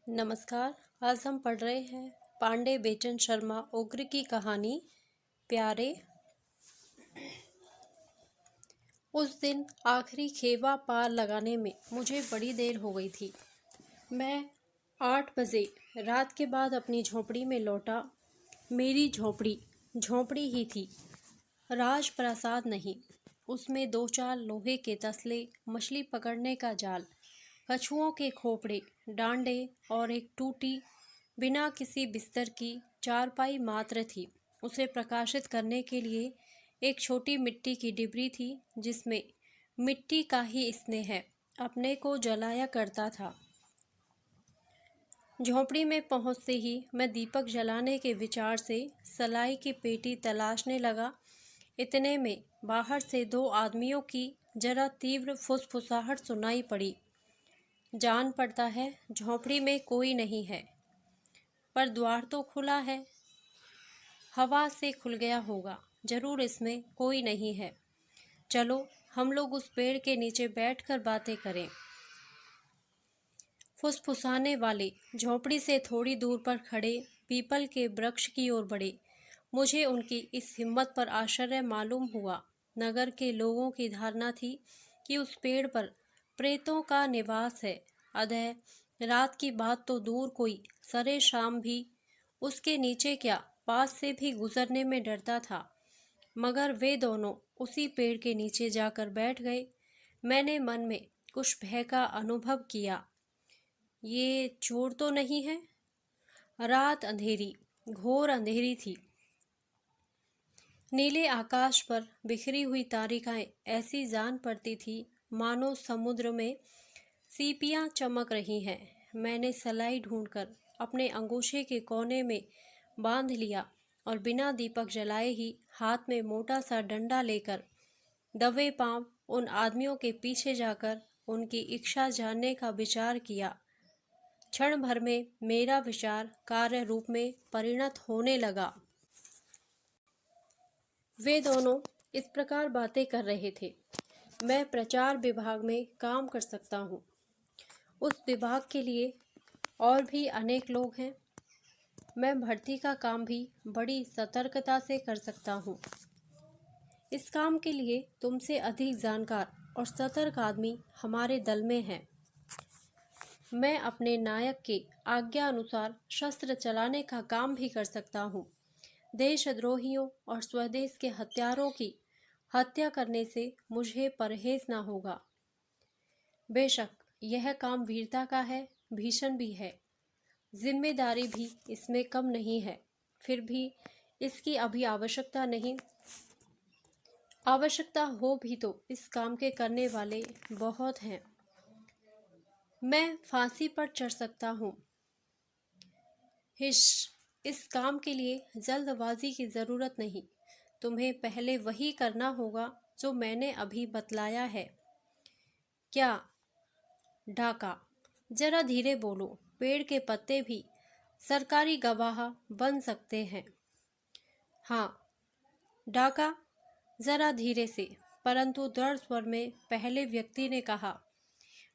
नमस्कार। आज हम पढ़ रहे हैं पांडे बेचन शर्मा उग्र की कहानी प्यारे। उस दिन आखिरी खेवा पार लगाने में मुझे बड़ी देर हो गई थी। मैं 8 बजे रात के बाद अपनी झोंपड़ी में लौटा। मेरी झोंपड़ी ही थी, राजप्रासाद नहीं। उसमें 2-4 लोहे के तसले, मछली पकड़ने का जाल, कछुओं के खोपड़े, डांडे और एक टूटी बिना किसी बिस्तर की चारपाई मात्र थी। उसे प्रकाशित करने के लिए एक छोटी मिट्टी की डिबरी थी, जिसमें मिट्टी का ही स्नेह अपने को जलाया करता था। झोंपड़ी में पहुंचते ही मैं दीपक जलाने के विचार से सलाई की पेटी तलाशने लगा। इतने में बाहर से 2 आदमियों की जरा तीव्र फुसफुसाहट सुनाई पड़ी। जान पड़ता है झोंपड़ी में कोई नहीं है, पर द्वार तो खुला है। हवा से खुल गया होगा, जरूर इसमें कोई नहीं है। चलो हम लोग उस पेड़ के नीचे बैठकर बातें करें। फुसफुसाने वाले झोंपड़ी से थोड़ी दूर पर खड़े पीपल के वृक्ष की ओर बढ़े। मुझे उनकी इस हिम्मत पर आश्चर्य मालूम हुआ। नगर के लोगों की धारणा थी कि उस पेड़ पर प्रेतों का निवास है। अतः रात की बात तो दूर, कोई सरे शाम भी उसके नीचे क्या पास से भी गुजरने में डरता था। मगर वे दोनों उसी पेड़ के नीचे जाकर बैठ गए। मैंने मन में कुछ भय का अनुभव किया। ये चोर तो नहीं है? रात अंधेरी, घोर अंधेरी थी। नीले आकाश पर बिखरी हुई तारिकाएं ऐसी जान पड़ती थी मानो समुद्र में सीपियां चमक रही हैं। मैंने सलाई ढूंढकर अपने अंगूठे के कोने में बांध लिया और बिना दीपक जलाए ही हाथ में मोटा सा डंडा लेकर दबे पांव उन आदमियों के पीछे जाकर उनकी इच्छा जानने का विचार किया। क्षण भर में मेरा विचार कार्य रूप में परिणत होने लगा। वे दोनों इस प्रकार बातें कर रहे थे। मैं प्रचार विभाग में काम कर सकता हूँ। उस विभाग के लिए और भी अनेक लोग हैं। मैं भर्ती का काम भी बड़ी सतर्कता से कर सकता हूँ। इस काम के लिए तुमसे अधिक जानकार और सतर्क आदमी हमारे दल में हैं। मैं अपने नायक के आज्ञा अनुसार शस्त्र चलाने का काम भी कर सकता हूँ। देशद्रोहियों और स्वदेश के हत्यारों की हत्या करने से मुझे परहेज न होगा। बेशक यह काम वीरता का है, भीषण भी है, जिम्मेदारी भी इसमें कम नहीं है। फिर भी इसकी अभी आवश्यकता नहीं। आवश्यकता हो भी तो इस काम के करने वाले बहुत हैं। मैं फांसी पर चढ़ सकता हूँ। हिश, इस काम के लिए जल्दबाजी की जरूरत नहीं। तुम्हें पहले वही करना होगा जो मैंने अभी बतलाया है। क्या? डाका। जरा धीरे बोलो, पेड़ के पत्ते भी सरकारी गवाह बन सकते हैं। हाँ, डाका। जरा धीरे से परंतु दृढ़ स्वर में पहले व्यक्ति ने कहा।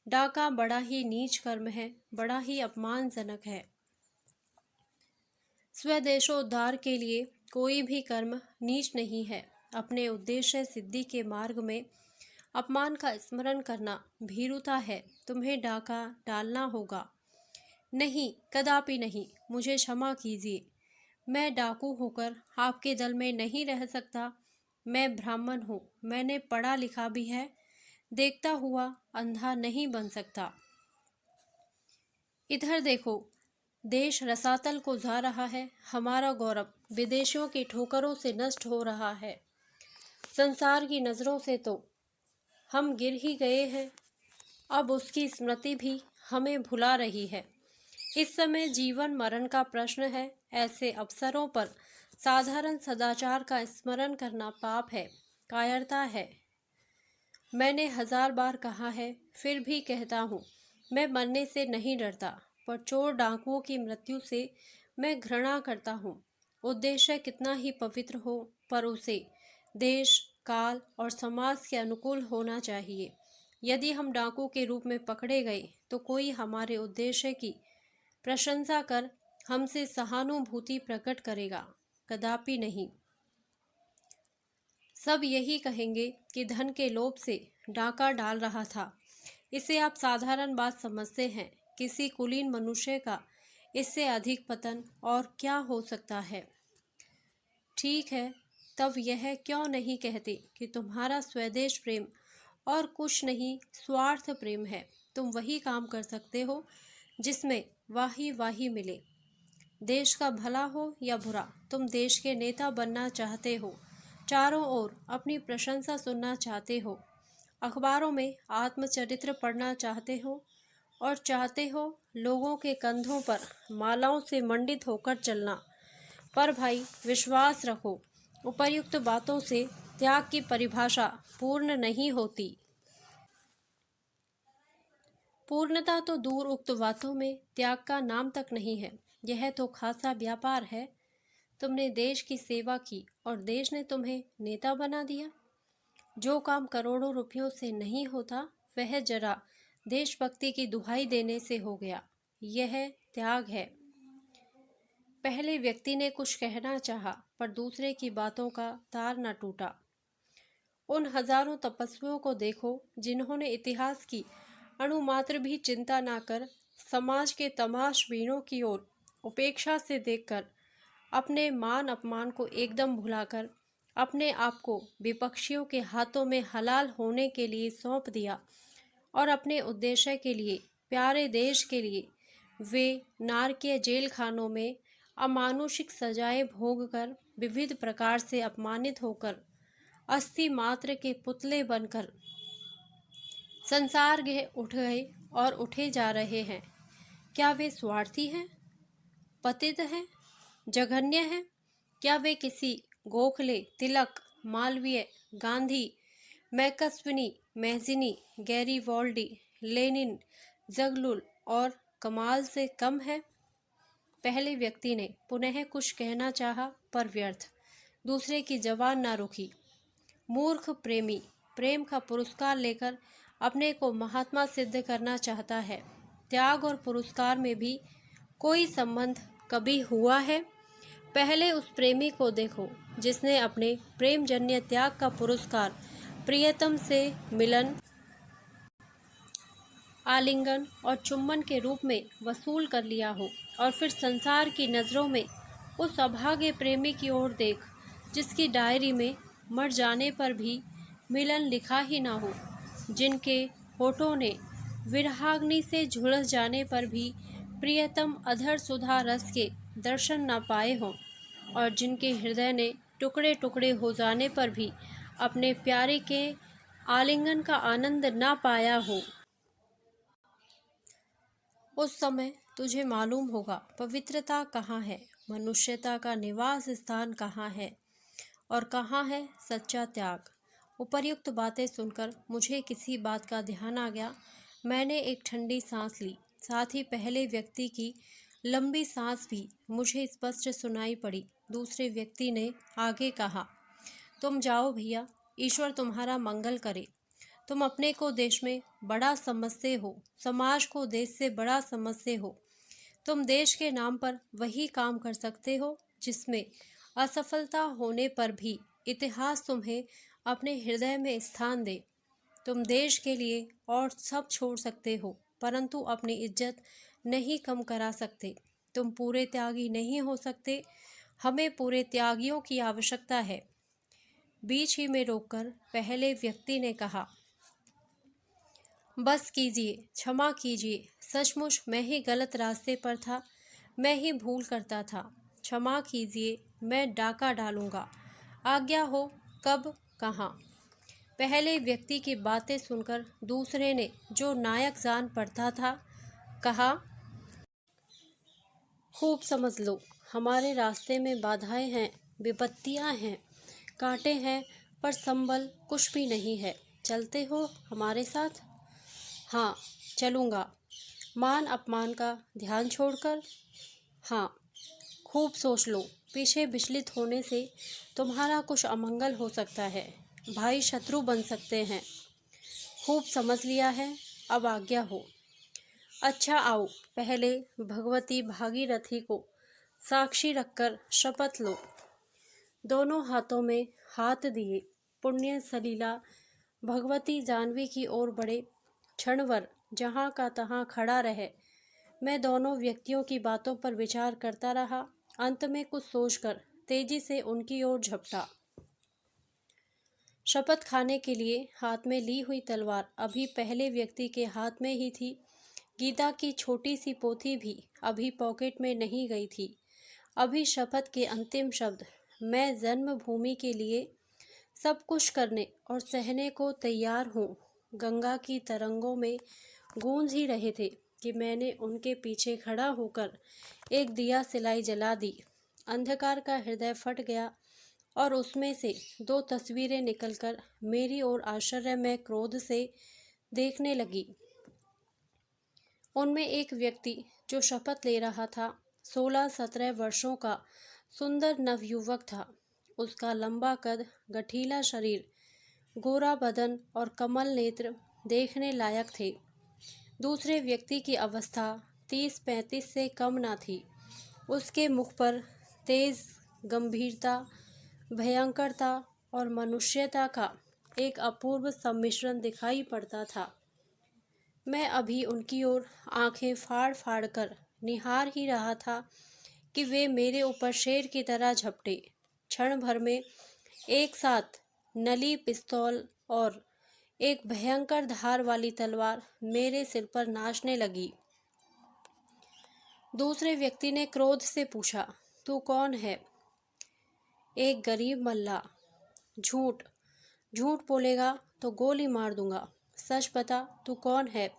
डाका बड़ा ही नीच कर्म है, बड़ा ही अपमानजनक है। स्वदेशोद्धार के लिए कोई भी कर्म नीच नहीं है। अपने उद्देश्य सिद्धि के मार्ग में अपमान का स्मरण करना भीरुता है। तुम्हें डाका डालना होगा। नहीं, कदापि नहीं। मुझे क्षमा कीजिए। मैं डाकू होकर आपके दल में नहीं रह सकता। मैं ब्राह्मण हूँ, मैंने पढ़ा लिखा भी है। देखता हुआ अंधा नहीं बन सकता। इधर देखो, देश रसातल को जा रहा है। हमारा गौरव विदेशियों की ठोकरों से नष्ट हो रहा है। संसार की नज़रों से तो हम गिर ही गए हैं। अब उसकी स्मृति भी हमें भुला रही है। इस समय जीवन मरण का प्रश्न है। ऐसे अवसरों पर साधारण सदाचार का स्मरण करना पाप है, कायरता है। मैंने 1000 बार कहा है, फिर भी कहता हूँ, मैं मरने से नहीं डरता, पर चोर डाकुओं की मृत्यु से मैं घृणा करता हूँ। उद्देश्य कितना ही पवित्र हो, पर उसे देश, काल और समाज के अनुकूल होना चाहिए। यदि हम डाकू के रूप में पकड़े गए तो कोई हमारे उद्देश्य की प्रशंसा कर हमसे सहानुभूति प्रकट करेगा? कदापि नहीं। सब यही कहेंगे कि धन के लोभ से डाका डाल रहा था। इसे आप साधारण बात समझते हैं। किसी कुलीन मनुष्य का इससे अधिक पतन और क्या हो सकता है? ठीक है, तब यह क्यों नहीं कहते कि तुम्हारा स्वदेश प्रेम और कुछ नहीं स्वार्थ प्रेम है। तुम वही काम कर सकते हो जिसमें वाही वाही मिले। देश का भला हो या बुरा, तुम देश के नेता बनना चाहते हो, चारों ओर अपनी प्रशंसा सुनना चाहते हो, अखबारों में आत्मचरित्र पढ़ना चाहते हो और चाहते हो लोगों के कंधों पर मालाओं से मंडित होकर चलना। पर भाई, विश्वास रखो, उपर्युक्त बातों से त्याग की परिभाषा पूर्ण नहीं होती। पूर्णता तो दूर, उक्त बातों में त्याग का नाम तक नहीं है। यह तो खासा व्यापार है। तुमने देश की सेवा की और देश ने तुम्हें नेता बना दिया। जो काम करोड़ों रुपयों से नहीं होता, वह जरा देशभक्ति की दुहाई देने से हो गया। यह त्याग है। पहले व्यक्ति ने कुछ कहना चाहा, पर दूसरे की बातों का तार न टूटा। उन हजारों तपस्वियों को देखो जिन्होंने इतिहास की अणुमात्र भी चिंता न कर समाज के तमाशबीनों की ओर उपेक्षा से देखकर अपने मान अपमान को एकदम भुलाकर अपने आप को विपक्षियों के हाथों में हलाल होने के लिए सौंप दिया और अपने उद्देश्य के लिए, प्यारे देश के लिए, वे नारकीय जेल खानों में अमानुषिक सजाएं भोगकर विविध प्रकार से अपमानित होकर अस्थि मात्र के पुतले बनकर संसार के उठ गए और उठे जा रहे हैं। क्या वे स्वार्थी हैं, पतित हैं, जघन्य हैं? क्या वे किसी Gokhale, Tilak, Malviya, Gandhi, MacSwiney, Mazzini, Garibaldi, Lenin, Zaghlul और कमाल से कम है? पहले व्यक्ति ने पुनः कुछ कहना चाहा, पर व्यर्थ। दूसरे की जबान ना रुकी। मूर्ख प्रेमी प्रेम का पुरस्कार लेकर अपने को महात्मा सिद्ध करना चाहता है। त्याग और पुरस्कार में भी कोई संबंध कभी हुआ है? पहले उस प्रेमी को देखो जिसने अपने प्रेमजन्य त्याग का पुरस्कार प्रियतम से मिलन, आलिंगन और चुम्बन के रूप में वसूल कर लिया हो, और फिर संसार की नज़रों में उस अभागे प्रेमी की ओर देख जिसकी डायरी में मर जाने पर भी मिलन लिखा ही ना हो, जिनके होठों ने विरहाग्नि से झुलस जाने पर भी प्रियतम अधर सुधा रस के दर्शन न पाए हों, और जिनके हृदय ने टुकड़े टुकड़े हो जाने पर भी अपने प्यारे के आलिंगन का आनंद ना पाया हो। उस समय तुझे मालूम होगा पवित्रता कहाँ है, मनुष्यता का निवास स्थान कहाँ है और कहाँ है सच्चा त्याग। उपर्युक्त बातें सुनकर मुझे किसी बात का ध्यान आ गया। मैंने एक ठंडी सांस ली, साथ ही पहले व्यक्ति की लंबी सांस भी मुझे स्पष्ट सुनाई पड़ी। दूसरे व्यक्ति ने आगे कहा, तुम जाओ भैया, ईश्वर तुम्हारा मंगल करे। तुम अपने को देश में बड़ा समझते हो, समाज को देश से बड़ा समझते हो। तुम देश के नाम पर वही काम कर सकते हो जिसमें असफलता होने पर भी इतिहास तुम्हें अपने हृदय में स्थान दे। तुम देश के लिए और सब छोड़ सकते हो, परंतु अपनी इज्जत नहीं कम करा सकते। तुम पूरे त्यागी नहीं हो सकते। हमें पूरे त्यागियों की आवश्यकता है। बीच ही में रोककर पहले व्यक्ति ने कहा, बस कीजिए, क्षमा कीजिए, सचमुच मैं ही गलत रास्ते पर था, मैं ही भूल करता था। क्षमा कीजिए, मैं डाका डालूंगा। आज्ञा हो, कब, कहाँ? पहले व्यक्ति की बातें सुनकर दूसरे ने, जो नायक जान पड़ता था, कहा, खूब समझ लो, हमारे रास्ते में बाधाएं हैं, विपत्तियां हैं, कांटे हैं, पर संबल कुछ भी नहीं है। चलते हो हमारे साथ? हाँ, चलूँगा। मान अपमान का ध्यान छोड़कर? हाँ। खूब सोच लो, पीछे विचलित होने से तुम्हारा कुछ अमंगल हो सकता है, भाई शत्रु बन सकते हैं। खूब समझ लिया है, अब आज्ञा हो। अच्छा आओ, पहले भगवती भागीरथी को साक्षी रखकर शपथ लो। दोनों हाथों में हाथ दिए पुण्य सलीला भगवती जाह्नवी की ओर बढ़े। क्षणभर जहाँ का तहाँ खड़ा रहे। मैं दोनों व्यक्तियों की बातों पर विचार करता रहा। अंत में कुछ सोचकर तेजी से उनकी ओर झपटा। शपथ खाने के लिए हाथ में ली हुई तलवार अभी पहले व्यक्ति के हाथ में ही थी। गीता की छोटी सी पोथी भी अभी पॉकेट में नहीं गई थी। अभी शपथ के अंतिम शब्द, मैं जन्मभूमि के लिए सब कुछ करने और सहने को तैयार हूँ, गंगा की तरंगों में गूंज ही रहे थे कि मैंने उनके पीछे खड़ा होकर एक दिया सिलाई जला दी। अंधकार का हृदय फट गया और उसमें से दो तस्वीरें निकलकर मेरी ओर आश्चर्य में क्रोध से देखने लगी। उनमें एक व्यक्ति जो शपथ ले रहा था 16-17 वर्षों का सुंदर नवयुवक था। उसका लंबा कद, गठीला शरीर, गोरा बदन और कमल नेत्र देखने लायक थे। दूसरे व्यक्ति की अवस्था 30-35 से कम न थी। उसके मुख पर तेज गंभीरता, भयंकरता और मनुष्यता का एक अपूर्व सम्मिश्रण दिखाई पड़ता था। मैं अभी उनकी ओर आंखें फाड़ फाड़ कर निहार ही रहा था कि वे मेरे ऊपर शेर की तरह झपटे। क्षण भर में एक साथ नली पिस्तौल और एक भयंकर धार वाली तलवार मेरे सिर पर नाचने लगी। दूसरे व्यक्ति ने क्रोध से पूछा, तू कौन है? एक गरीब मल्ला। झूठ, झूठ बोलेगा तो गोली मार दूंगा। सच बता, तू कौन है?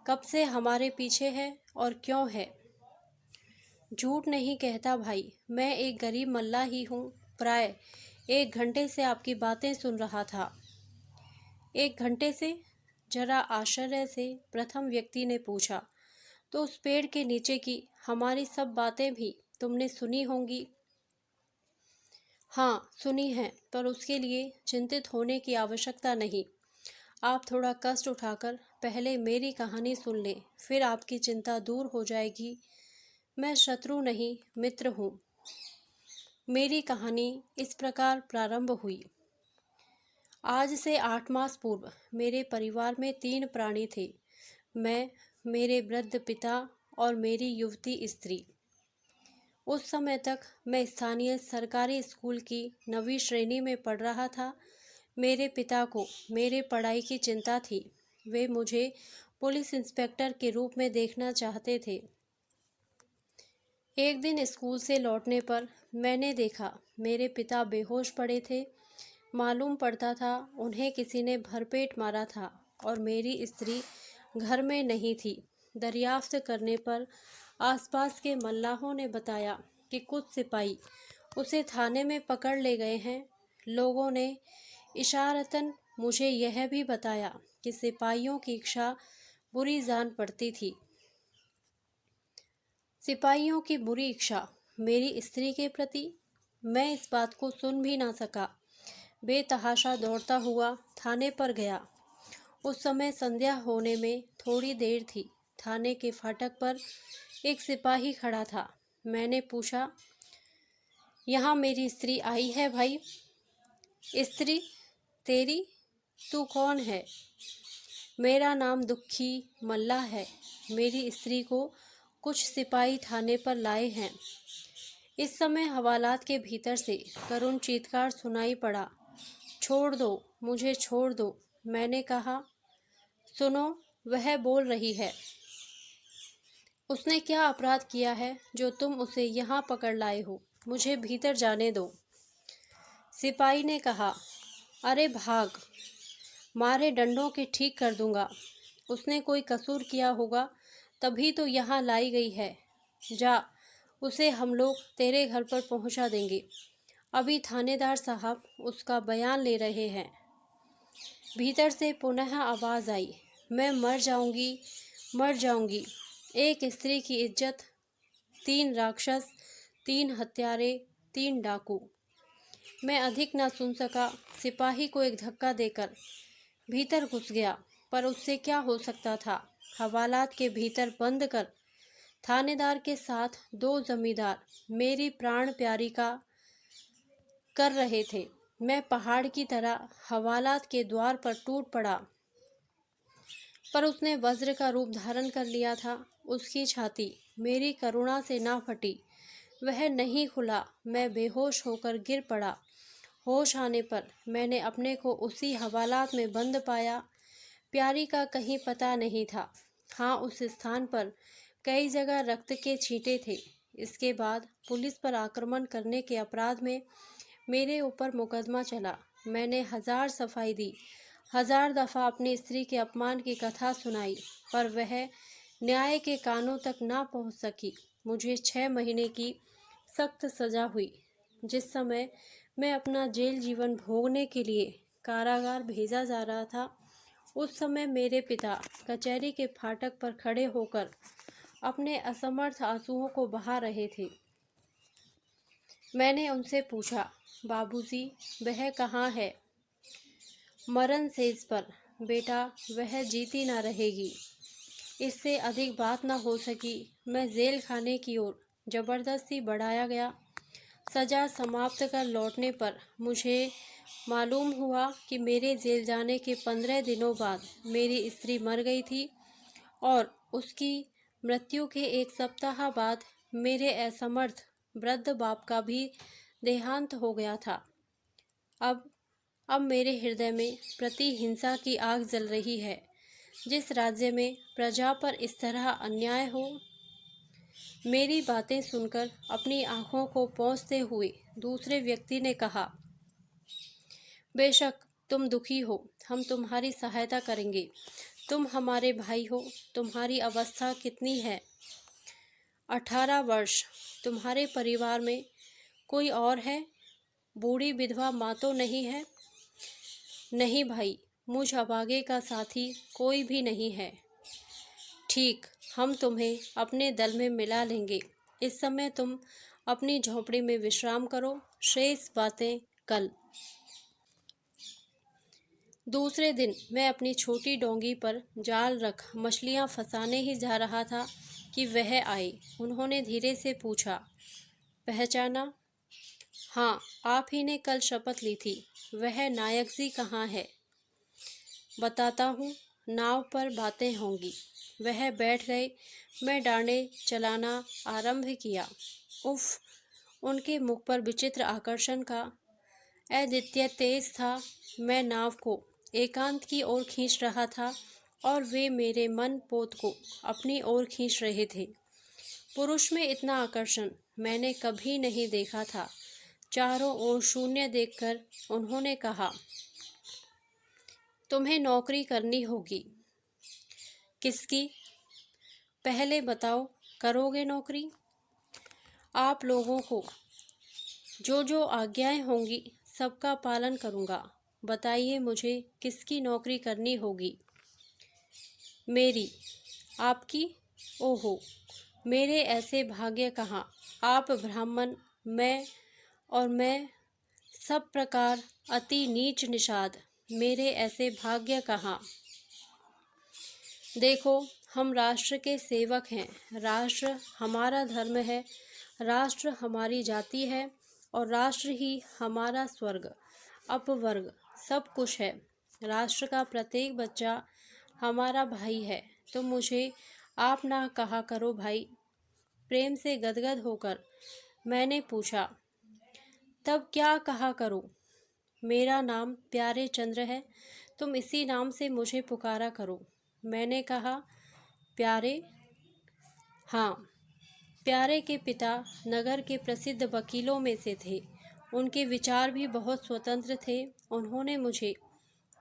कब से हमारे पीछे है और क्यों है? झूठ नहीं कहता भाई, मैं एक गरीब मल्ला ही हूँ। प्राय 1 घंटे से आपकी बातें सुन रहा था। 1 घंटे से? जरा आश्चर्य से प्रथम व्यक्ति ने पूछा। तो उस पेड़ के नीचे की हमारी सब बातें भी तुमने सुनी होंगी? हाँ, सुनी है, पर उसके लिए चिंतित होने की आवश्यकता नहीं। आप थोड़ा कष्ट उठाकर पहले मेरी कहानी सुन लें, फिर आपकी चिंता दूर हो जाएगी। मैं शत्रु नहीं, मित्र हूँ। मेरी कहानी इस प्रकार प्रारंभ हुई। आज से 8 मास पूर्व मेरे परिवार में 3 प्राणी थे। मैं, मेरे वृद्ध पिता और मेरी युवती स्त्री। उस समय तक मैं स्थानीय सरकारी स्कूल की 9वीं श्रेणी में पढ़ रहा था। मेरे पिता को मेरे पढ़ाई की चिंता थी। वे मुझे पुलिस इंस्पेक्टर के रूप में देखना चाहते थे। एक दिन स्कूल से लौटने पर मैंने देखा मेरे पिता बेहोश पड़े थे। मालूम पड़ता था उन्हें किसी ने भरपेट मारा था और मेरी स्त्री घर में नहीं थी। दरियाफ्त करने पर आसपास के मल्लाहों ने बताया कि कुछ सिपाही उसे थाने में पकड़ ले गए हैं। लोगों ने इशारतन मुझे यह भी बताया कि सिपाहियों की इच्छा बुरी जान पड़ती थी। सिपाहियों की बुरी इच्छा मेरी स्त्री के प्रति? मैं इस बात को सुन भी ना सका। बेतहाशा दौड़ता हुआ थाने पर गया। उस समय संध्या होने में थोड़ी देर थी। थाने के फाटक पर एक सिपाही खड़ा था। मैंने पूछा, यहाँ मेरी स्त्री आई है भाई? स्त्री तेरी? तू कौन है? मेरा नाम दुखी मल्ला है। मेरी स्त्री को कुछ सिपाही थाने पर लाए हैं। इस समय हवालात के भीतर से करुण चीत्कार सुनाई पड़ा। छोड़ दो, मुझे छोड़ दो। मैंने कहा, सुनो, वह बोल रही है। उसने क्या अपराध किया है जो तुम उसे यहाँ पकड़ लाए हो? मुझे भीतर जाने दो। सिपाही ने कहा, अरे भाग, मारे डंडों के ठीक कर दूंगा। उसने कोई कसूर किया होगा तभी तो यहाँ लाई गई है। जा, उसे हम लोग तेरे घर पर पहुँचा देंगे। अभी थानेदार साहब उसका बयान ले रहे हैं। भीतर से पुनः आवाज़ आई, मैं मर जाऊंगी, मर जाऊंगी। एक स्त्री की इज्जत, 3 राक्षस, 3 हत्यारे, 3 डाकू। मैं अधिक ना सुन सका। सिपाही को एक धक्का देकर भीतर घुस गया, पर उससे क्या हो सकता था। हवालात के भीतर बंद कर थानेदार के साथ 2 जमींदार मेरी प्राण प्यारी का कर रहे थे। मैं पहाड़ की तरह हवालात के द्वार पर टूट पड़ा, पर उसने वज्र का रूप धारण कर लिया था। उसकी छाती मेरी करुणा से ना फटी, वह नहीं खुला। मैं बेहोश होकर गिर पड़ा। होश आने पर मैंने अपने को उसी हवालात में बंद पाया। प्यारी का कहीं पता नहीं था। हाँ, उस स्थान पर कई जगह रक्त के छींटे थे। इसके बाद पुलिस पर आक्रमण करने के अपराध में मेरे ऊपर मुकदमा चला। मैंने 1000 सफाई दी, 1000 दफ़ा अपनी स्त्री के अपमान की कथा सुनाई, पर वह न्याय के कानों तक ना पहुंच सकी। मुझे 6 महीने की सख्त सज़ा हुई। जिस समय मैं अपना जेल जीवन भोगने के लिए कारागार भेजा जा रहा था, उस समय मेरे पिता कचहरी के फाटक पर खड़े होकर अपने असमर्थ आंसुओं को बहा रहे थे। मैंने उनसे पूछा, बाबूजी, वह कहाँ है? मरण सेज पर। बेटा, वह जीती ना रहेगी। इससे अधिक बात न हो सकी। मैं जेल खाने की ओर जबरदस्ती बढ़ाया गया। सजा समाप्त कर लौटने पर मुझे मालूम हुआ कि मेरे जेल जाने के 15 दिनों बाद मेरी स्त्री मर गई थी और उसकी मृत्यु के 1 सप्ताह बाद मेरे असमर्थ वृद्ध बाप का भी देहांत हो गया था। अब मेरे हृदय में प्रतिहिंसा की आग जल रही है। जिस राज्य में प्रजा पर इस तरह अन्याय हो। मेरी बातें सुनकर अपनी आंखों को पोंछते हुए दूसरे व्यक्ति ने कहा, बेशक तुम दुखी हो, हम तुम्हारी सहायता करेंगे। तुम हमारे भाई हो। तुम्हारी अवस्था कितनी है? 18 वर्ष। तुम्हारे परिवार में कोई और है? बूढ़ी विधवा माँ तो नहीं है? नहीं भाई, मुझ अभागे का साथी कोई भी नहीं है। ठीक, हम तुम्हें अपने दल में मिला लेंगे। इस समय तुम अपनी झोंपड़ी में विश्राम करो, शेष बातें कल। दूसरे दिन मैं अपनी छोटी डोंगी पर जाल रख मछलियां फंसाने ही जा रहा था कि वह आए। उन्होंने धीरे से पूछा, पहचाना? हाँ, आप ही ने कल शपथ ली थी। वह नायक जी कहाँ है? बताता हूँ, नाव पर बातें होंगी। वह बैठ गए। मैं डांडे चलाना आरंभ किया। उफ, उनके मुख पर विचित्र आकर्षण का अद्वितीय तेज था। मैं नाव को एकांत की ओर खींच रहा था और वे मेरे मन पोत को अपनी ओर खींच रहे थे। पुरुष में इतना आकर्षण मैंने कभी नहीं देखा था। चारों ओर शून्य देखकर उन्होंने कहा, तुम्हें नौकरी करनी होगी। किसकी? पहले बताओ, करोगे नौकरी? आप लोगों को जो जो आज्ञाएं होंगी सबका पालन करूँगा। बताइए मुझे किसकी नौकरी करनी होगी? मेरी। आपकी? ओहो, मेरे ऐसे भाग्य कहाँ। आप ब्राह्मण, मैं सब प्रकार अति नीच निषाद। मेरे ऐसे भाग्य कहाँ। देखो, हम राष्ट्र के सेवक हैं। राष्ट्र हमारा धर्म है, राष्ट्र हमारी जाति है और राष्ट्र ही हमारा स्वर्ग अपवर्ग सब कुछ है। राष्ट्र का प्रत्येक बच्चा हमारा भाई है। तो मुझे आप ना कहा करो भाई। प्रेम से गदगद होकर मैंने पूछा, तब क्या कहा करो? मेरा नाम प्यारे चंद्र है, तुम इसी नाम से मुझे पुकारा करो। मैंने कहा, प्यारे? हाँ। प्यारे के पिता नगर के प्रसिद्ध वकीलों में से थे। उनके विचार भी बहुत स्वतंत्र थे। उन्होंने मुझे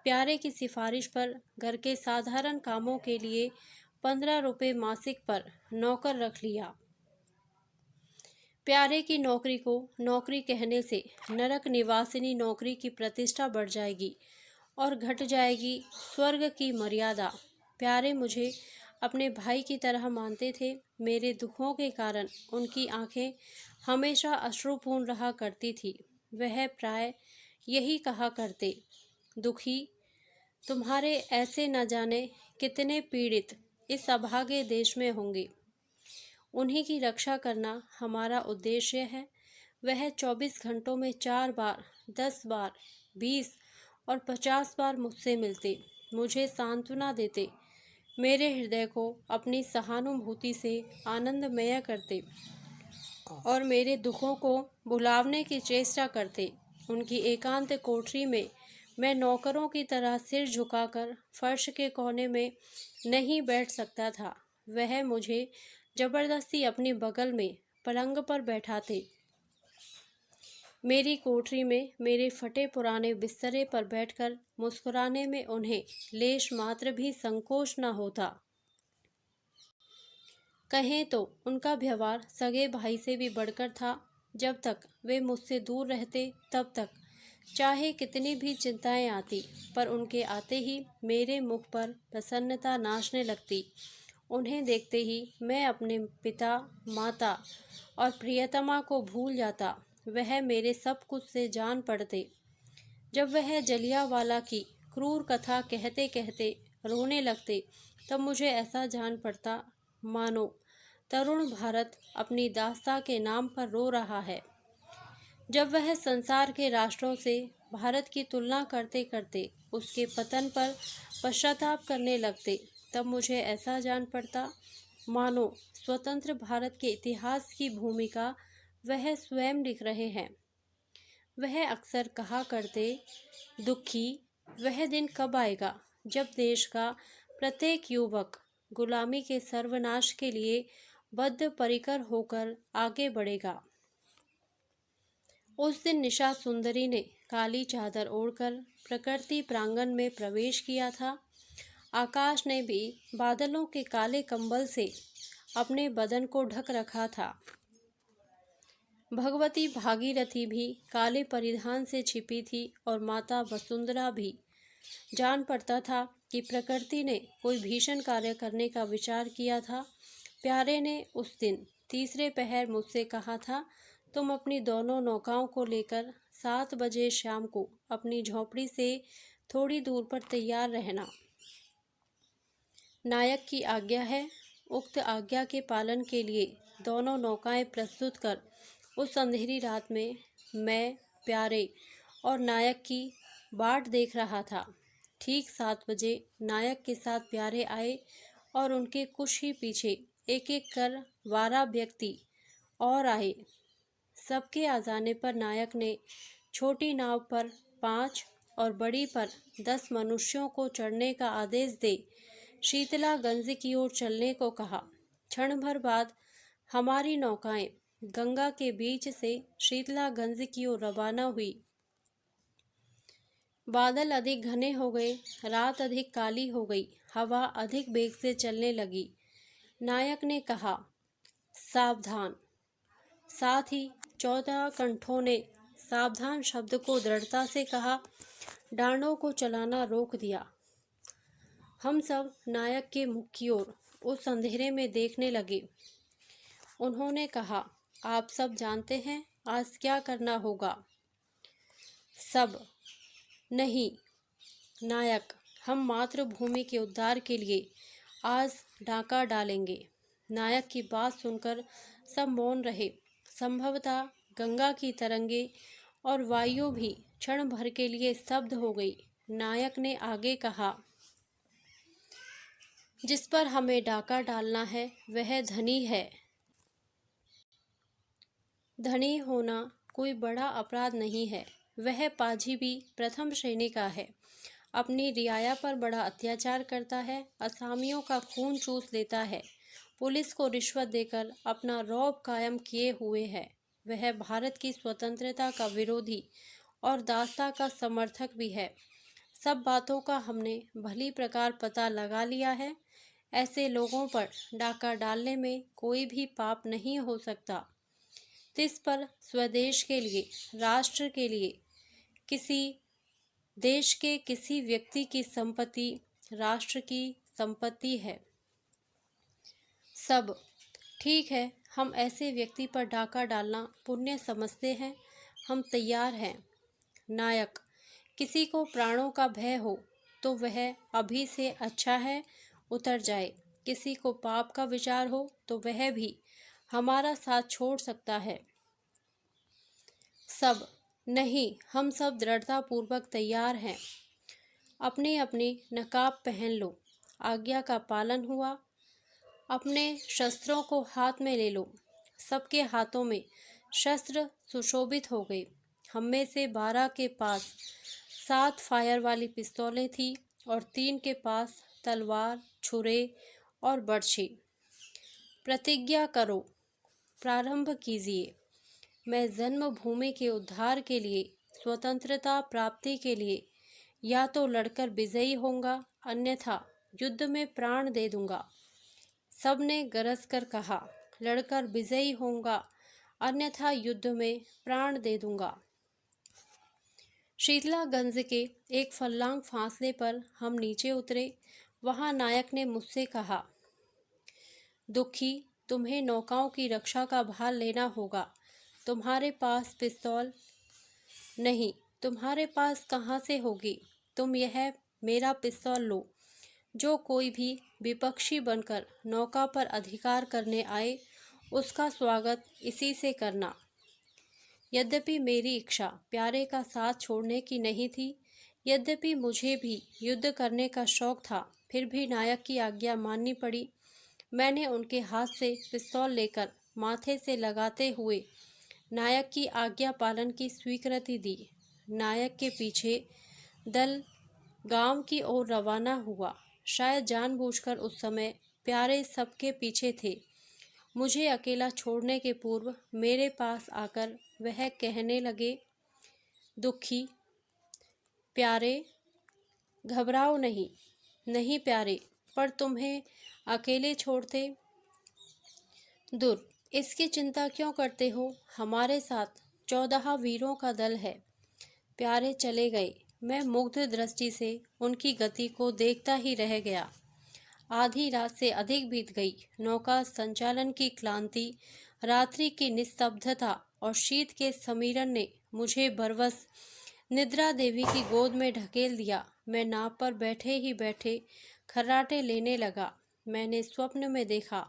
प्यारे की सिफारिश पर घर के साधारण कामों के लिए 15 रुपये मासिक पर नौकर रख लिया। प्यारे की नौकरी को नौकरी कहने से नरक निवासिनी नौकरी की प्रतिष्ठा बढ़ जाएगी और घट जाएगी स्वर्ग की मर्यादा। प्यारे मुझे अपने भाई की तरह मानते थे। मेरे दुखों के कारण उनकी आंखें हमेशा अश्रुपूर्ण रहा करती थी। वह प्राय यही कहा करते, दुखी, तुम्हारे ऐसे न जाने कितने पीड़ित इस अभागे देश में होंगे। उन्हीं की रक्षा करना हमारा उद्देश्य है। वह 24 घंटों में 4 बार, 10 बार, 20 और 50 बार मुझसे मिलते, मुझे सांत्वना देते, मेरे हृदय को अपनी सहानुभूति से आनंदमय करते और मेरे दुखों को भुलाने की चेष्टा करते। उनकी एकांत कोठरी में मैं नौकरों की तरह सिर झुकाकर फर्श के कोने में नहीं बैठ सकता था। वह मुझे जबरदस्ती अपनी बगल में पलंग पर बैठाते। मेरी कोठरी में मेरे फटे पुराने बिस्तरे पर बैठकर मुस्कुराने में उन्हें लेश मात्र भी संकोच न होता। कहें तो उनका व्यवहार सगे भाई से भी बढ़कर था। जब तक वे मुझसे दूर रहते तब तक चाहे कितनी भी चिंताएं आती, पर उनके आते ही मेरे मुख पर प्रसन्नता नाचने लगती। उन्हें देखते ही मैं अपने पिता, माता और प्रियतमा को भूल जाता। वह मेरे सब कुछ से जान पड़ते। जब वह जलियांवाला की क्रूर कथा कहते कहते रोने लगते, तब मुझे ऐसा जान पड़ता मानो तरुण भारत अपनी दास्तां के नाम पर रो रहा है। जब वह संसार के राष्ट्रों से भारत की तुलना करते करते उसके पतन पर पश्चाताप करने लगते, तब मुझे ऐसा जान पड़ता मानो स्वतंत्र भारत के इतिहास की भूमिका वह स्वयं लिख रहे हैं। वह अक्सर कहा करते, दुखी वह दिन कब आएगा जब देश का प्रत्येक युवक गुलामी के सर्वनाश के लिए बद्ध परिकर होकर आगे बढ़ेगा। उस दिन निशा सुंदरी ने काली चादर ओढ़कर प्रकृति प्रांगण में प्रवेश किया था। आकाश ने भी बादलों के काले कंबल से अपने बदन को ढक रखा था। भगवती भागीरथी भी काले परिधान से छिपी थी और माता वसुंधरा भी। जान पड़ता था कि प्रकृति ने कोई भीषण कार्य करने का विचार किया था। प्यारे ने उस दिन तीसरे पहर मुझसे कहा था, तुम अपनी दोनों नौकाओं को लेकर 7 बजे शाम को अपनी झोपड़ी से थोड़ी दूर पर तैयार रहना। नायक की आज्ञा है। उक्त आज्ञा के पालन के लिए दोनों नौकाएं प्रस्तुत कर उस अंधेरी रात में मैं, प्यारे और नायक की बाट देख रहा था। ठीक 7 बजे नायक के साथ प्यारे आए और उनके कुछ ही पीछे एक एक कर 12 व्यक्ति और आए। सबके आ जाने पर नायक ने छोटी नाव पर 5 और बड़ी पर 10 मनुष्यों को चढ़ने का आदेश दे शीतलागंज की ओर चलने को कहा। क्षण भर बाद हमारी नौकाएं गंगा के बीच से शीतलागंज की ओर रवाना हुई। बादल अधिक घने हो गए, रात अधिक काली हो गई, हवा अधिक वेग से चलने लगी। नायक ने कहा, सावधान। साथ ही 14 कंठों ने सावधान शब्द को दृढ़ता से कहा। डांडों को चलाना रोक दिया। हम सब नायक के मुख की ओर उस अंधेरे में देखने लगे। उन्होंने कहा, आप सब जानते हैं आज क्या करना होगा? सब, नहीं नायक, हम मातृभूमि के उद्धार के लिए आज डाका डालेंगे। नायक की बात सुनकर सब मौन रहे। संभवतः गंगा की तरंगे और वायु भी क्षण भर के लिए स्तब्ध हो गई। नायक ने आगे कहा, जिस पर हमें डाका डालना है वह धनी है। धनी होना कोई बड़ा अपराध नहीं है। वह पाजी भी प्रथम श्रेणी का है। अपनी रियाया पर बड़ा अत्याचार करता है, असामियों का खून चूस लेता है, पुलिस को रिश्वत देकर अपना रौब कायम किए हुए है। वह भारत की स्वतंत्रता का विरोधी और दास्ता का समर्थक भी है। सब बातों का हमने भली प्रकार पता लगा लिया है। ऐसे लोगों पर डाका डालने में कोई भी पाप नहीं हो सकता। तिस पर स्वदेश के लिए, राष्ट्र के लिए, किसी देश के किसी व्यक्ति की संपत्ति राष्ट्र की संपत्ति है। सब, ठीक है, हम ऐसे व्यक्ति पर डाका डालना पुण्य समझते हैं। हम तैयार हैं। नायक, किसी को प्राणों का भय हो तो वह अभी से अच्छा है उतर जाए। किसी को पाप का विचार हो तो वह भी हमारा साथ छोड़ सकता है। सब नहीं, हम सब दृढ़ता पूर्वक तैयार हैं। अपनी अपनी नकाब पहन लो। आज्ञा का पालन हुआ। अपने शस्त्रों को हाथ में ले लो। सबके हाथों में शस्त्र सुशोभित हो गए। हम में से 12 के पास 7 फायर वाली पिस्तौलें थी और 3 के पास तलवार, छुरे और बर्छी। प्रतिज्ञा करो, प्रारंभ कीजिए। मैं जन्मभूमि के उद्धार के लिए, स्वतंत्रता प्राप्ति के लिए या तो लड़कर विजयी होऊंगा, अन्यथा युद्ध में प्राण दे दूंगा। सबने गरज कर कहा, लड़कर विजयी होऊंगा, अन्यथा युद्ध में प्राण दे दूंगा। शीतलागंज के एक फर्लांग फासले पर हम नीचे उतरे। वहां नायक ने मुझसे कहा, दुखी, तुम्हें नौकाओं की रक्षा का भार लेना होगा। तुम्हारे पास पिस्तौल नहीं, तुम्हारे पास कहाँ से होगी? तुम यह मेरा पिस्तौल लो। जो कोई भी विपक्षी बनकर नौका पर अधिकार करने आए, उसका स्वागत इसी से करना। यद्यपि मेरी इच्छा प्यारे का साथ छोड़ने की नहीं थी, यद्यपि मुझे भी युद्ध करने का शौक था, फिर भी नायक की आज्ञा माननी पड़ी। मैंने उनके हाथ से पिस्तौल लेकर माथे से लगाते हुए नायक की आज्ञा पालन की स्वीकृति दी। नायक के पीछे दल गांव की ओर रवाना हुआ। शायद जानबूझकर उस समय प्यारे सबके पीछे थे। मुझे अकेला छोड़ने के पूर्व मेरे पास आकर वह कहने लगे, दुखी, प्यारे, घबराओ नहीं। नहीं प्यारे, पर तुम्हें अकेले छोड़ते। दूर, इसकी चिंता क्यों करते हो? हमारे साथ 14 वीरों का दल है। प्यारे चले गए। मैं मुग्ध दृष्टि से उनकी गति को देखता ही रह गया। आधी रात से अधिक बीत गई। नौका संचालन की क्लांति, रात्रि की निस्तब्धता और शीत के समीरण ने मुझे बरवस निद्रा देवी की गोद में ढकेल दिया। मैं नाव पर बैठे ही बैठे खर्राटे लेने लगा। मैंने स्वप्न में देखा,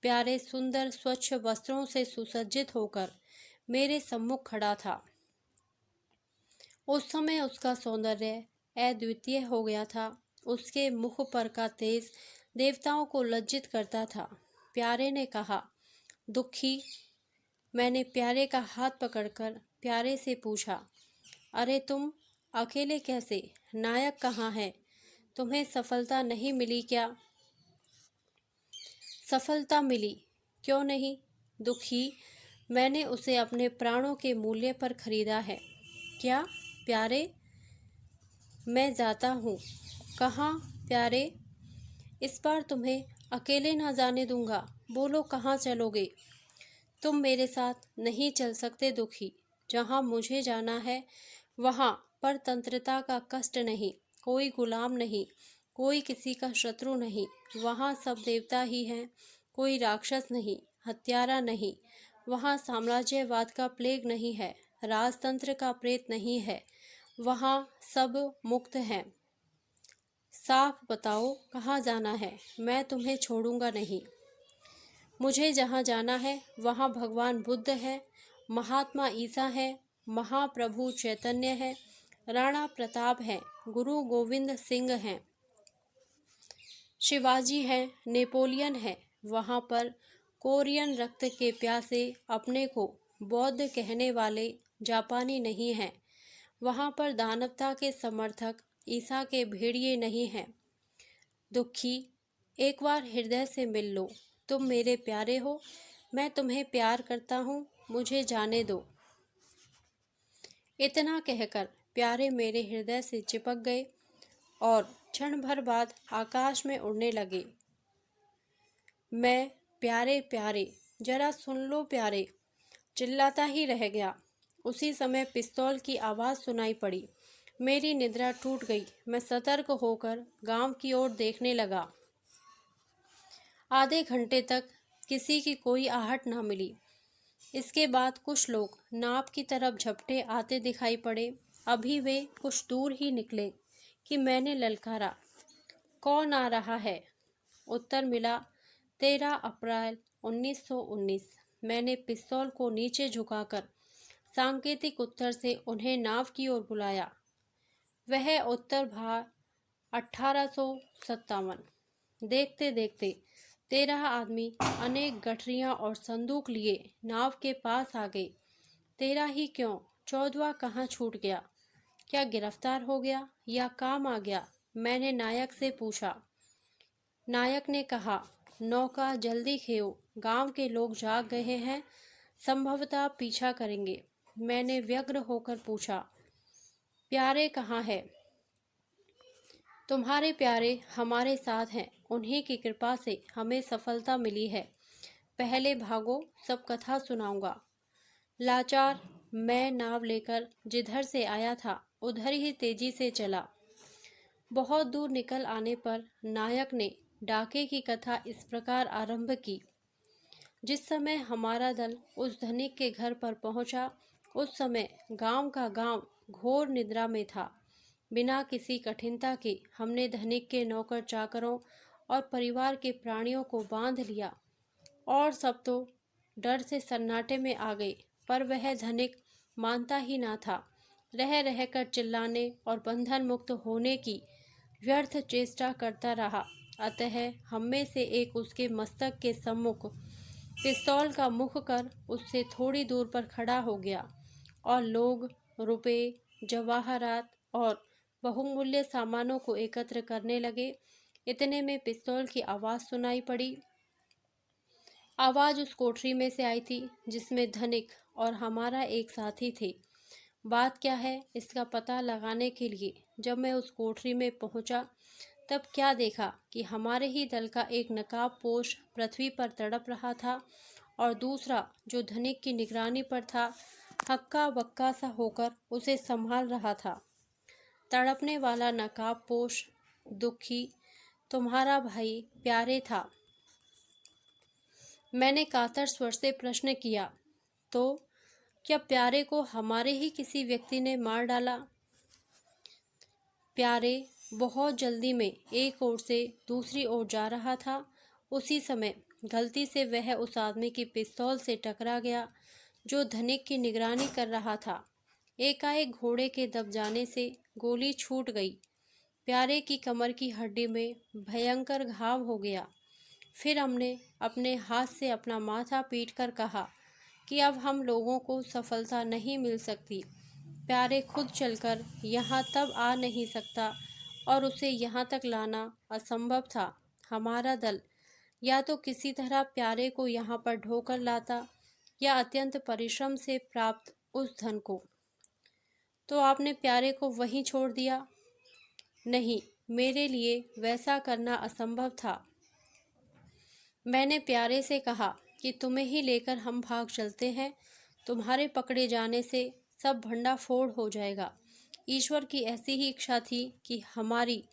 प्यारे सुंदर स्वच्छ वस्त्रों से सुसज्जित होकर मेरे सम्मुख खड़ा था। उस समय उसका सौंदर्य अद्वितीय हो गया था। उसके मुख पर का तेज देवताओं को लज्जित करता था। प्यारे ने कहा, दुखी। मैंने प्यारे का हाथ पकड़कर प्यारे से पूछा, अरे तुम अकेले कैसे? नायक कहाँ है? तुम्हें सफलता नहीं मिली क्या? सफलता मिली, क्यों नहीं? दुखी, मैंने उसे अपने प्राणों के मूल्य पर खरीदा है। क्या प्यारे? मैं जाता हूँ। कहाँ प्यारे? इस बार तुम्हें अकेले ना जाने दूंगा। बोलो, कहाँ चलोगे? तुम मेरे साथ नहीं चल सकते दुखी। जहाँ मुझे जाना है वहाँ परतंत्रता का कष्ट नहीं, कोई गुलाम नहीं, कोई किसी का शत्रु नहीं। वहाँ सब देवता ही हैं, कोई राक्षस नहीं, हत्यारा नहीं। वहाँ साम्राज्यवाद का प्लेग नहीं है, राजतंत्र का प्रेत नहीं है। वहाँ सब मुक्त हैं। साफ बताओ, कहाँ जाना है? मैं तुम्हें छोड़ूंगा नहीं। मुझे जहाँ जाना है वहाँ भगवान बुद्ध है, महात्मा ईसा है, महाप्रभु चैतन्य है, राणा प्रताप है, गुरु गोविंद सिंह हैं, शिवाजी है, नेपोलियन है। वहाँ पर कोरियन रक्त के प्यासे अपने को बौद्ध कहने वाले जापानी नहीं हैं। वहाँ पर दानवता के समर्थक ईसा के भेड़िए नहीं हैं। दुखी, एक बार हृदय से मिल लो। तुम मेरे प्यारे हो, मैं तुम्हें प्यार करता हूँ, मुझे जाने दो। इतना कहकर प्यारे मेरे हृदय से चिपक गए और क्षण भर बाद आकाश में उड़ने लगे। मैं प्यारे प्यारे, जरा सुन लो प्यारे, चिल्लाता ही रह गया। उसी समय पिस्तौल की आवाज़ सुनाई पड़ी। मेरी निद्रा टूट गई। मैं सतर्क होकर गांव की ओर देखने लगा। आधे घंटे तक किसी की कोई आहट न मिली। इसके बाद कुछ लोग नाव की तरफ झपटे आते दिखाई पड़े। अभी वे कुछ दूर ही निकले कि मैंने ललकारा, कौन आ रहा है? उत्तर मिला 13 अप्रैल 1919। मैंने पिस्तौल को नीचे झुकाकर सांकेतिक उत्तर से उन्हें नाव की ओर बुलाया। वह उत्तर भार 1857। देखते देखते 13 आदमी अनेक गठरियां और संदूक लिए नाव के पास आ गए। 13 ही क्यों, 14वां कहाँ छूट गया? क्या गिरफ्तार हो गया या काम आ गया? मैंने नायक से पूछा। नायक ने कहा, नौका जल्दी खेओ, गांव के लोग जाग गए हैं, संभवतः पीछा करेंगे। मैंने व्यग्र होकर पूछा, प्यारे कहाँ है? तुम्हारे प्यारे हमारे साथ हैं, उन्हीं की कृपा से हमें सफलता मिली है। पहले भागो, सब कथा सुनाऊंगा। लाचार मैं नाव लेकर जिधर से आया था उधर ही तेजी से चला। बहुत दूर निकल आने पर नायक ने डाके की कथा इस प्रकार आरंभ की। जिस समय हमारा दल उस धनिक के घर पर पहुंचा, उस समय गांव का गांव घोर निद्रा में था। बिना किसी कठिनता के हमने धनिक के नौकर चाकरों और परिवार के प्राणियों को बांध लिया और सब तो डर से सन्नाटे में आ गए, पर वह धनिक मानता ही ना था। रह रहकर चिल्लाने और बंधन मुक्त होने की व्यर्थ चेष्टा करता रहा। अतः हम में से एक उसके मस्तक के सम्मुख पिस्तौल का मुख कर उससे थोड़ी दूर पर खड़ा हो गया और लोग रुपए, जवाहरात और बहुमूल्य सामानों को एकत्र करने लगे। इतने में पिस्तौल की आवाज़ सुनाई पड़ी। आवाज़ उस कोठरी में से आई थी जिसमें धनिक और हमारा एक साथी थे। बात क्या है इसका पता लगाने के लिए जब मैं उस कोठरी में पहुंचा, तब क्या देखा कि हमारे ही दल का एक नकाबपोश पृथ्वी पर तड़प रहा था और दूसरा, जो धनिक की निगरानी पर था, हक्का बक्का सा होकर उसे संभाल रहा था। तड़पने वाला नकाबपोश दुखी तुम्हारा भाई प्यारे था। मैंने कातर स्वर से प्रश्न किया, तो क्या प्यारे को हमारे ही किसी व्यक्ति ने मार डाला? प्यारे बहुत जल्दी में एक ओर से दूसरी ओर जा रहा था। उसी समय गलती से वह उस आदमी की पिस्तौल से टकरा गया जो धनिक की निगरानी कर रहा था। एकाएक घोड़े के दब जाने से गोली छूट गई। प्यारे की कमर की हड्डी में भयंकर घाव हो गया। फिर हमने अपने हाथ से अपना माथा पीटकर कहा कि अब हम लोगों को सफलता नहीं मिल सकती। प्यारे खुद चलकर यहाँ तब आ नहीं सकता और उसे यहाँ तक लाना असंभव था। हमारा दल या तो किसी तरह प्यारे को यहाँ पर ढोकर लाता या अत्यंत परिश्रम से प्राप्त उस धन को। तो आपने प्यारे को वहीं छोड़ दिया? नहीं, मेरे लिए वैसा करना असंभव था। मैंने प्यारे से कहा कि तुम्हें ही लेकर हम भाग चलते हैं। तुम्हारे पकड़े जाने से सब भंडाफोड़ हो जाएगा। ईश्वर की ऐसी ही इच्छा थी कि हमारी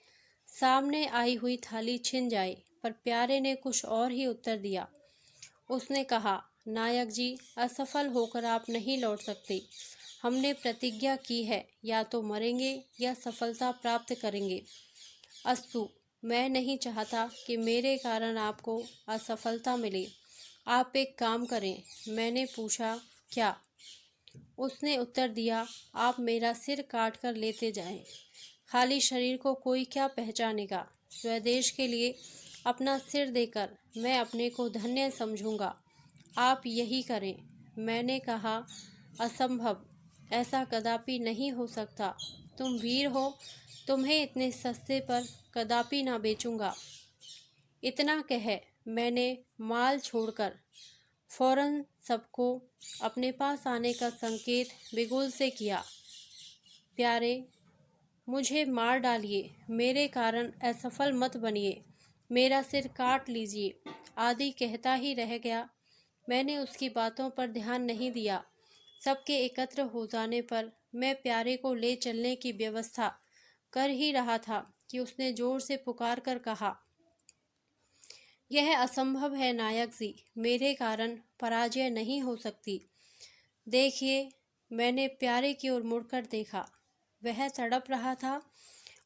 सामने आई हुई थाली छिन जाए, पर प्यारे ने कुछ और ही उत्तर दिया। उसने कहा, नायक जी, असफल होकर आप नहीं लौट सकते। हमने प्रतिज्ञा की है, या तो मरेंगे या सफलता प्राप्त करेंगे। अस्तु, मैं नहीं चाहता कि मेरे कारण आपको असफलता मिले। आप एक काम करें। मैंने पूछा, क्या? उसने उत्तर दिया, आप मेरा सिर काट कर लेते जाएं। खाली शरीर को कोई क्या पहचानेगा? स्वदेश के लिए अपना सिर देकर मैं अपने को धन्य समझूंगा। आप यही करें। मैंने कहा, असंभव, ऐसा कदापि नहीं हो सकता। तुम वीर हो, तुम्हें इतने सस्ते पर कदापि ना बेचूंगा। इतना कह मैंने माल छोड़कर फौरन सबको अपने पास आने का संकेत बिगुल से किया। प्यारे, मुझे मार डालिए, मेरे कारण असफल मत बनिए, मेरा सिर काट लीजिए आदि कहता ही रह गया। मैंने उसकी बातों पर ध्यान नहीं दिया। सबके एकत्र हो जाने पर मैं प्यारे को ले चलने की व्यवस्था कर ही रहा था कि उसने जोर से पुकार कर कहा, यह असंभव है नायक जी, मेरे कारण पराजय नहीं हो सकती। देखिए, मैंने प्यारे की ओर मुड़कर देखा। वह तड़प रहा था।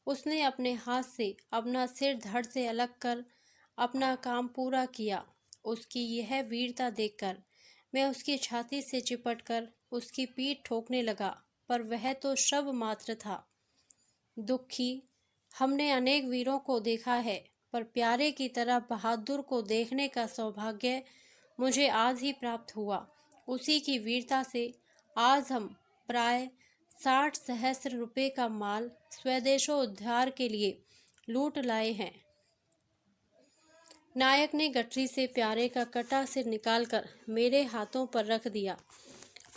उसने अपने हाथ से अपना सिर धड़ से अलग कर अपना काम पूरा किया। उसकी यह वीरता देखकर मैं उसकी छाती से चिपटकर उसकी पीठ ठोकने लगा, पर वह तो शव मात्र था। दुखी, हमने अनेक वीरों को देखा है, पर प्यारे की तरह बहादुर को देखने का सौभाग्य मुझे आज ही प्राप्त हुआ। उसी की वीरता से आज हम प्राय 60 सहस्त्र रुपये का माल स्वदेशोद्धार के लिए लूट लाए हैं। नायक ने गठरी से प्यारे का कटा सिर निकालकर मेरे हाथों पर रख दिया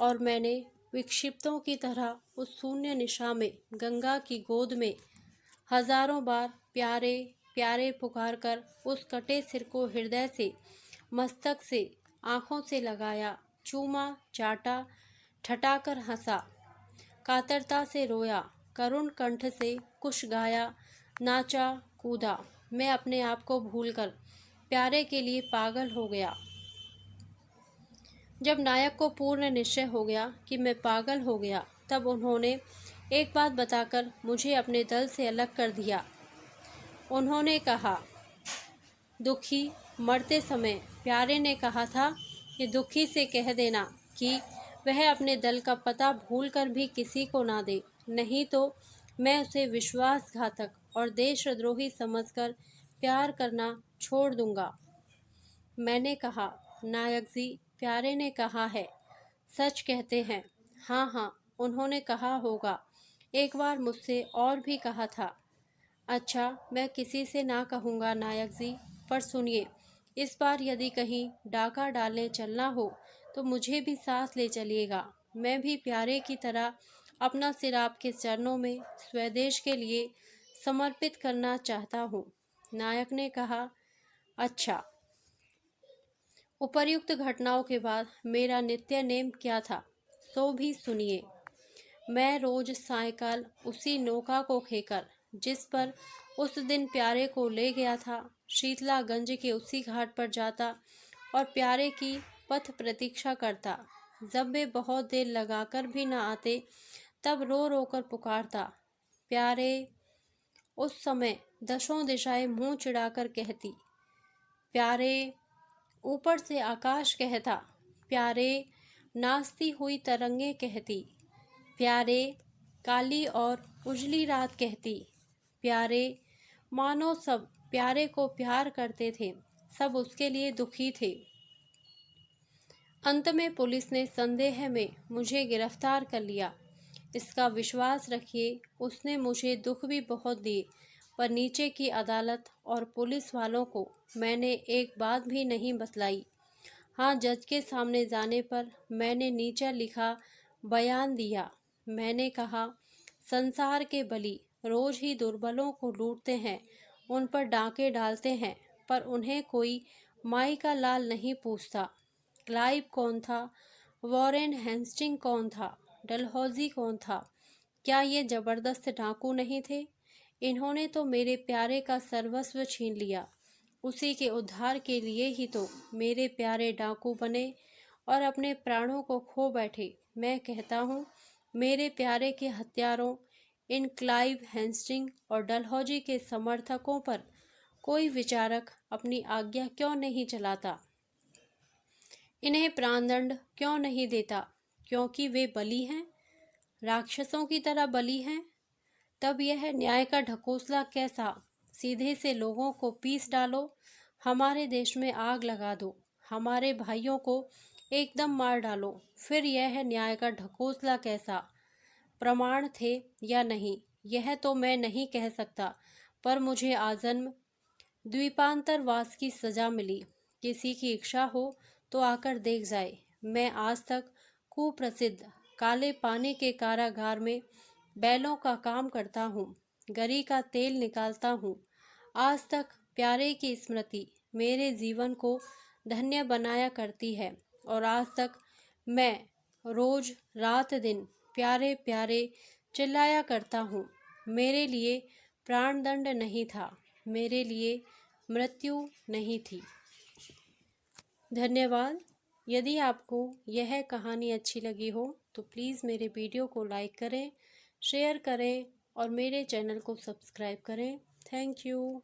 और मैंने विक्षिप्तों की तरह उस शून्य निशा में गंगा की गोद में हजारों बार प्यारे प्यारे पुकार कर उस कटे सिर को हृदय से, मस्तक से, आँखों से लगाया, चूमा, चाटा, ठठाकर हंसा, कातरता से रोया, करुण कंठ से कुछ गाया, नाचा, कूदा। मैं अपने आप को भूलकर प्यारे के लिए पागल हो गया। जब नायक को पूर्ण निश्चय हो गया कि मैं पागल हो गया, तब उन्होंने एक बात बताकर मुझे अपने दल से अलग कर दिया। उन्होंने कहा, दुखी, मरते समय प्यारे ने कहा था कि दुखी से कह देना कि वह अपने दल का पता भूलकर भी किसी को ना दे, नहीं तो मैं उसे विश्वासघातक और देशद्रोही समझकर प्यार करना छोड़ दूंगा। मैंने कहा, नायक जी, प्यारे ने कहा है, सच कहते हैं। हाँ हाँ, उन्होंने कहा होगा, एक बार मुझसे और भी कहा था। अच्छा, मैं किसी से ना कहूँगा नायक जी, पर सुनिए, इस बार यदि कहीं डाका डालने चलना हो तो मुझे भी साथ ले चलिएगा। मैं भी प्यारे की तरह अपना सिर आपके चरणों में स्वदेश के लिए समर्पित करना चाहता हूँ। नायक ने कहा, अच्छा। उपर्युक्त घटनाओं के बाद मेरा नित्य नेम क्या था, सो भी सुनिए। मैं रोज सायंकाल उसी नौका को खेकर जिस पर उस दिन प्यारे को ले गया था, शीतलागंज के उसी घाट पर जाता और प्यारे की पथ प्रतीक्षा करता। जब वे बहुत देर लगाकर भी न आते, तब रो रो कर पुकारता, प्यारे। उस समय दसों दिशाएं मुंह चिढ़ाकर कहती, प्यारे। ऊपर से आकाश कहता, प्यारे। नाचती हुई तरंगे कहती, प्यारे। काली और उजली रात कहती, प्यारे। मानो सब प्यारे को प्यार करते थे, सब उसके लिए दुखी थे। अंत में पुलिस ने संदेह में मुझे गिरफ्तार कर लिया। इसका विश्वास रखिए, उसने मुझे दुख भी बहुत दिए, पर नीचे की अदालत और पुलिस वालों को मैंने एक बात भी नहीं बतलाई। हाँ, जज के सामने जाने पर मैंने नीचा लिखा बयान दिया। मैंने कहा, संसार के बली रोज ही दुर्बलों को लूटते हैं, उन पर डांके डालते हैं, पर उन्हें कोई माई का लाल नहीं पूछता। क्लाइव कौन था? वॉरेन हेस्टिंग कौन था? डलहौजी कौन था? क्या ये जबरदस्त डाकू नहीं थे? इन्होंने तो मेरे प्यारे का सर्वस्व छीन लिया। उसी के उद्धार के लिए ही तो मेरे प्यारे डाकू बने और अपने प्राणों को खो बैठे। मैं कहता हूँ, मेरे प्यारे के हत्यारों, इन क्लाइव, हेस्टिंग और डलहौजी के समर्थकों पर कोई विचारक अपनी आज्ञा क्यों नहीं चलाता? इन्हें प्राणदंड क्यों नहीं देता? क्योंकि वे बली हैं, राक्षसों की तरह बली हैं। तब यह न्याय का ढकोसला कैसा? सीधे से लोगों को पीस डालो, हमारे देश में आग लगा दो, हमारे भाइयों को एकदम मार डालो, फिर यह न्याय का ढकोसला कैसा? प्रमाण थे या नहीं, यह तो मैं नहीं कह सकता, पर मुझे आजन्म द्वीपांतरवास की सजा मिली। किसी की इच्छा हो तो आकर देख जाए। मैं आज तक कुप्रसिद्ध काले पानी के कारागार में बैलों का काम करता हूँ, गरी का तेल निकालता हूँ। आज तक प्यारे की स्मृति मेरे जीवन को धन्य बनाया करती है, और आज तक मैं रोज रात दिन प्यारे प्यारे चिल्लाया करता हूँ। मेरे लिए प्राणदंड नहीं था, मेरे लिए मृत्यु नहीं थी। धन्यवाद। यदि आपको यह कहानी अच्छी लगी हो तो प्लीज़ मेरे वीडियो को लाइक करें, शेयर करें और मेरे चैनल को सब्सक्राइब करें। Thank you.